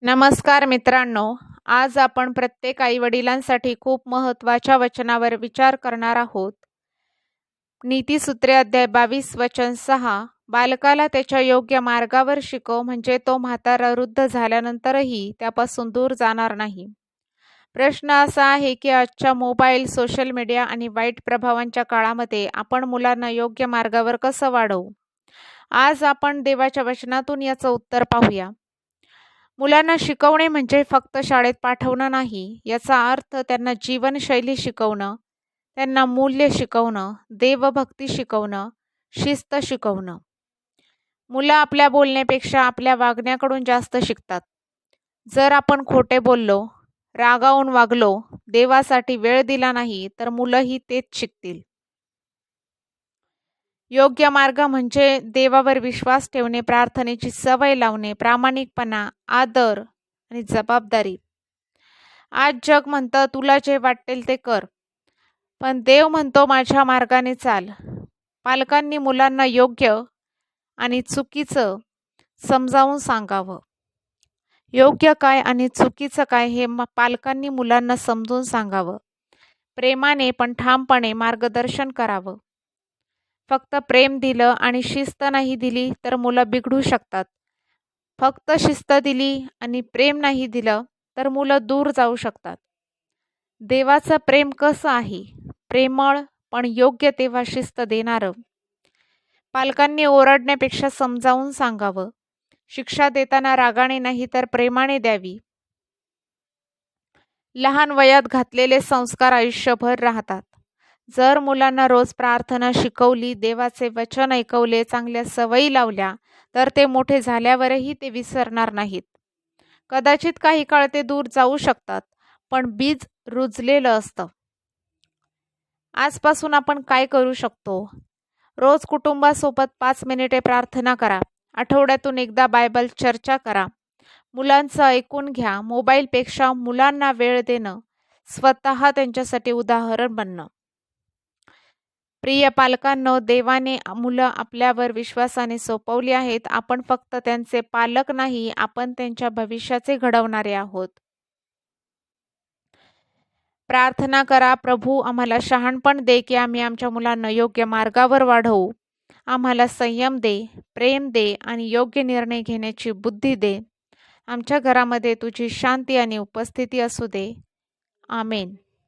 नमस्कार मित्रांनो. आज आपण प्रत्येक आई-वडिलांसाठी खूप महत्त्वाच्या वचनावर विचार करणार आहोत. नीतिसूत्रे अध्याय 22 वचन 6. बालकाला त्याच्या योग्य मार्गावर शिकव, म्हणजे तो म्हातारा वृद्ध झाल्यानंतरही त्यापासून दूर जाणार नाही. प्रश्न असा आहे की आजच्या मोबाईल, सोशल मीडिया आणि वाईट प्रभावांच्या काळामध्ये आपण मुलांना योग्य मार्गावर कसं वाढवू? आज आपण देवाच्या वचनातून याचं उत्तर पाहूया. मुलांना शिकवणे म्हणजे फक्त शाळेत पाठवणं नाही. याचा अर्थ त्यांना जीवनशैली शिकवणं, त्यांना मूल्य शिकवणं, देवभक्ती शिकवणं, शिस्त शिकवणं. मुलं आपल्या बोलण्यापेक्षा आपल्या वागण्याकडून जास्त शिकतात. जर आपण खोटे बोललो, रागावून वागलो, देवासाठी वेळ दिला नाही, तर मुलंही तेच शिकतील. योग्य मार्ग म्हणजे देवावर विश्वास ठेवणे, प्रार्थनेची सवय लावणे, प्रामाणिकपणा, आदर आणि जबाबदारी. आज जग म्हणतं तुला जे वाटेल ते कर, पण देव म्हणतो माझ्या मार्गाने चाल. पालकांनी मुलांना योग्य आणि चुकीचं समजावून सांगावं. योग्य काय आणि चुकीचं काय हे पालकांनी मुलांना समजून सांगावं. प्रेमाने पण ठामपणे मार्गदर्शन करावं. फक्त प्रेम दिलं आणि शिस्त नाही दिली तर मुलं बिघडू शकतात. फक्त शिस्त दिली आणि प्रेम नाही दिलं तर मुलं दूर जाऊ शकतात. देवाचं प्रेम कसं आहे? प्रेमळ पण योग्य तेव्हा शिस्त देणारं. पालकांनी ओरडण्यापेक्षा समजावून सांगावं. शिक्षा देताना रागाने नाही तर प्रेमाने द्यावी. लहान वयात घातलेले संस्कार आयुष्यभर राहतात. जर मुलांना रोज प्रार्थना शिकवली, देवाचे वचन ऐकवले, चांगल्या सवयी लावल्या, तर ते मोठे झाल्यावरही ते विसरणार नाहीत. कदाचित काही काळ ते दूर जाऊ शकतात, पण बीज रुजलेलं असतं. आजपासून आपण काय करू शकतो? रोज कुटुंबासोबत 5 मिनिटे प्रार्थना करा. आठवड्यातून एकदा बायबल चर्चा करा. मुलांचं ऐकून घ्या. मोबाईलपेक्षा मुलांना वेळ देणं, स्वतः त्यांच्यासाठी उदाहरण बनणं. प्रिय पालकांनो, देवाने मुलं आपल्यावर विश्वासाने सोपवली आहेत. आपण फक्त त्यांचे पालक नाही, आपण त्यांच्या भविष्याचे घडवणारे आहोत. प्रार्थना करा, प्रभू आम्हाला शहाणपण दे की आम्ही आमच्या मुलांना योग्य मार्गावर वाढवू. आम्हाला संयम दे, प्रेम दे आणि योग्य निर्णय घेण्याची बुद्धी दे. आमच्या घरामध्ये तुझी शांती आणि उपस्थिती असू दे. आमेन.